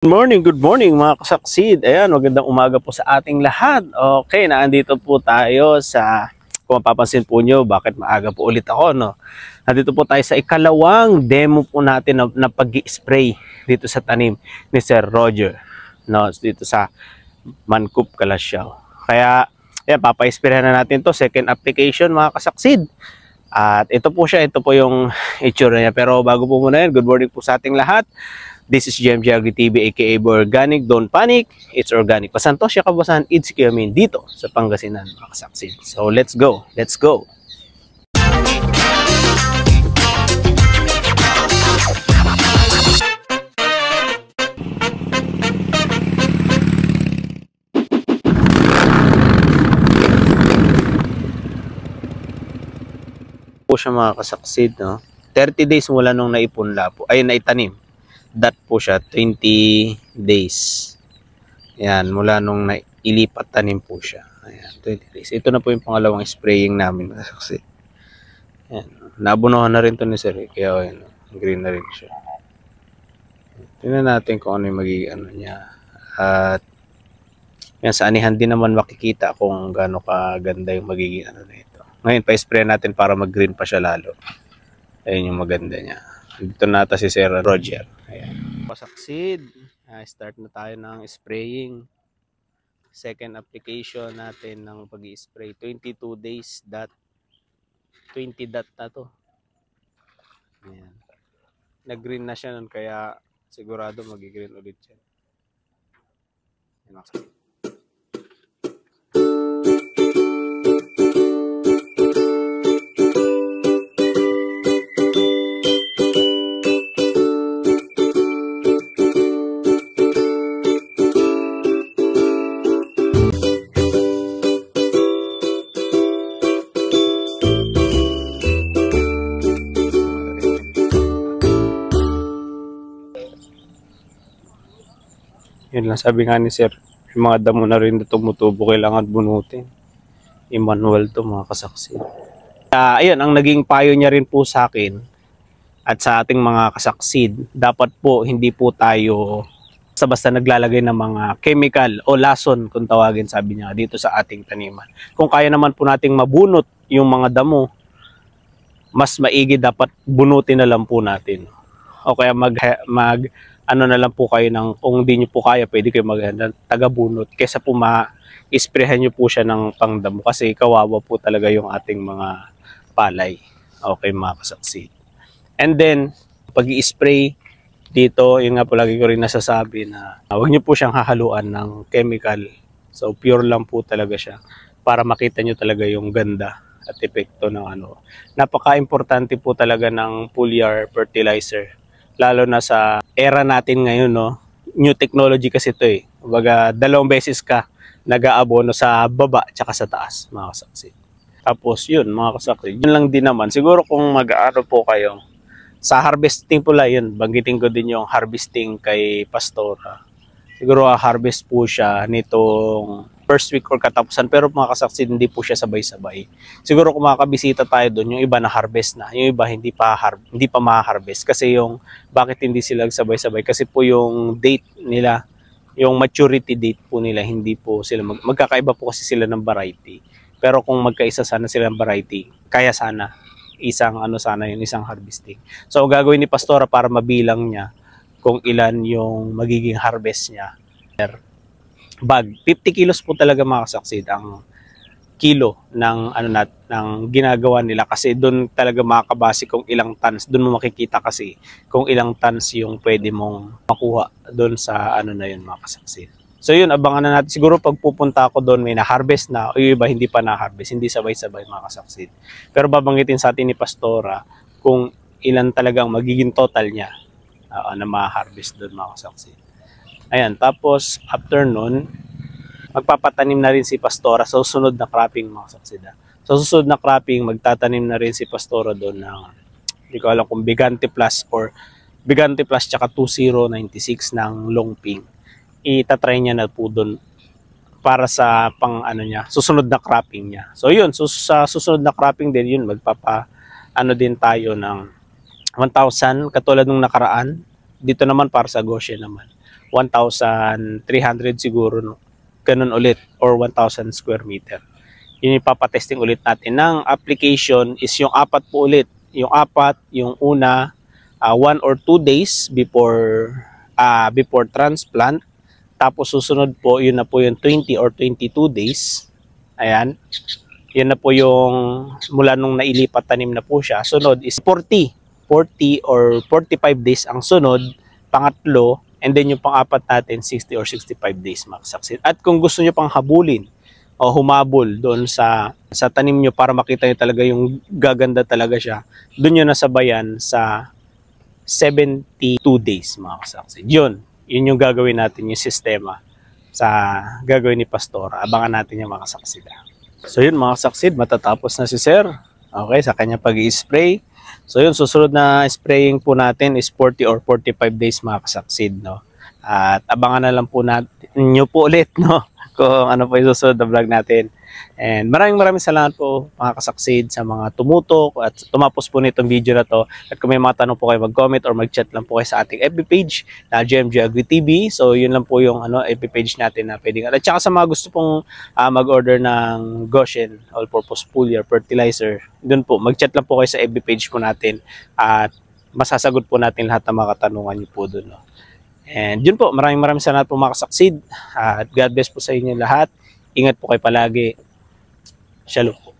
Good morning mga kasaksid. Ayan, magandang umaga po sa ating lahat. Okay, naandito po tayo sa, kung mapapansin po nyo, bakit maaga po ulit ako, no? Nandito po tayo sa ikalawang demo po natin na pag-spray dito sa tanim ni Sir Roger, no? Dito sa Mancup, Calasiao. Kaya, ayan, papa-sprayan na natin to second application mga kasaksid. At ito po yung itsura niya. Pero bago po muna yan, good morning po sa ating lahat. This is GMG Agri TV aka Organic. Don't panic, it's organic. Pasanto siya kabasan, it's Kiamin dito sa Pangasinan mga kasaksid. So let's go, let's go. Po siya mga kasaksid, no? 30 days mula nung naipunla po, ay naitanim. Dat po siya, 20 days. Ayan, mula nung nailipat tanim po siya. Ayan, 20 days. Ito na po yung pangalawang spraying namin. Kasi, ayan, nabunuhan na rin to ni Sir. Kaya, ayan, green na rin siya. Tingnan natin kung ano yung magiging ano niya. At, yan, sa anihan din naman makikita kung gaano kaganda yung magiging ano na ito. Ngayon, pa-spray natin para mag-green pa siya lalo. Ayun yung maganda niya. Dito nata si Sir Roger. Ayan. Pasaksid. Start na tayo ng spraying. Second application natin ng pag-i-spray. 22 days dot. 20 dot na to. Ayan. Nag-green na siya nun kaya sigurado mag-green ulit siya. Ayan. Yun lang sabi nga ni Sir, yung mga damo na rin na tumutubo kailangan bunutin. I-manual to mga kasaksi. Ayun, ang naging payo niya rin po sa akin at sa ating mga kasaksid, dapat po hindi po tayo basta naglalagay ng mga chemical o lason kung tawagin sabi niya dito sa ating taniman. Kung kaya naman po nating mabunot yung mga damo, mas maigi dapat bunutin na lang po natin. O kaya ano na lang po kayo ng, kung hindi nyo po kaya, pwede kayo taga-bunot. Kesa po ma-sprayhan nyo po siya ng pangdamo kasi kawawa po talaga yung ating mga palay. Okay mga kasaksid. And then, pag i-spray dito, yun nga po lagi ko rin nasasabi na huwag nyo po siyang hahaluan ng chemical. So pure lang po talaga siya para makita nyo talaga yung ganda at epekto ng ano. Napaka-importante po talaga ng foliar fertilizer. Lalo na sa era natin ngayon, no? New technology kasi ito eh. Kumbaga, 2 beses ka nag-aabono sa baba at sa taas, mga kasaksid. Tapos yun, mga kasaksid. Yun lang din naman. Siguro kung mag-aaro po kayo, sa harvesting po lang yun, banggitin ko din yung harvesting kay Pastora. Siguro harvest po siya nitong first week or katapusan, pero mga kasaksid, hindi po siya sabay-sabay. Siguro kung makakabisita tayo doon, yung iba na harvest na, yung iba hindi pa ma-harvest. Kasi yung, bakit hindi sila sabay-sabay? Kasi po yung date nila, yung maturity date po nila, hindi po sila, magkakaiba po kasi sila ng variety. Pero kung magkaisa sana sila ng variety, kaya sana, isang harvesting. So gagawin ni Pastora para mabilang niya kung ilan yung magiging harvest niya. Bag, 50 kilos po talaga mga kasaksid ang kilo ng ng ginagawa nila kasi doon talaga makakabase kung ilang tons, doon mo makikita kasi kung ilang tons yung pwede mong makuha doon sa na yun mga kasaksid. So yun, abangan na natin. Siguro pag pupunta ako doon may na-harvest na o yung iba hindi pa na-harvest, hindi sabay-sabay mga kasaksid. Pero babanggitin sa atin ni Pastora kung ilan talagang magiging total niya na ma-harvest doon mga kasaksid. Ayan, tapos after nun, magpapatanim na rin si Pastora sa susunod na cropping mga kasaksid. Sa susunod na cropping, magtatanim na rin si Pastora doon ng, hindi ko alam kung Bigante Plus or Bigante Plus tsaka 2096 ng Longping. Itatry niya na po doon para sa susunod na cropping niya. So yun, sa susunod na cropping din yun, din tayo ng 1,000 katulad nung nakaraan. Dito naman para sa Goshen naman. 1,300 siguro, no? Ganun ulit, or 1,000 square meter. Yun yung papatesting ulit natin. Ng application is yung apat po ulit. Yung apat, yung una, 1 or 2 days before transplant. Tapos susunod po, yun na po yung 20 or 22 days. Ayan. Yun na po yung mula nung nailipat tanim na po siya. Sunod is 40 or 45 days ang sunod. Pangatlo, and then yung pang-apat natin, 60 or 65 days makasaksit. At kung gusto nyo pang habulin o humabol doon sa tanim nyo para makita nyo talaga yung gaganda talaga siya, doon nyo nasabayan sa 72 days makasaksit. Yun yung gagawin natin, yung sistema sa gagawin ni Pastor. Abangan natin yung makasaksit. So yun mga saksid, matatapos na si Sir. Okay, sa kanya pag-i-spray. So yun, susunod na spraying po natin is 40 or 45 days mga kasaksid, no? At abangan na lang po natin nyo po ulit, no? Kung ano po yung susunod na vlog natin. And maraming salamat po mga kasaksid sa mga tumutok at tumapos po nitong video na to. At kung may mga tanong po kayo, mag-comment or mag-chat lang po kayo sa ating FB page na GMG Agri TV. So yun lang po yung FB page natin na pwedeng. At saka sa mga gusto pong mag-order ng Goshen All-Purpose Foliar Fertilizer, dun po, mag-chat lang po kayo sa FB page po natin at masasagot po natin lahat ng mga katanungan niyo po dun, no? And yun po, maraming salamat po mga kasaksid. At God bless po sa inyo lahat. Ingat po kayo palagi. Shalom po.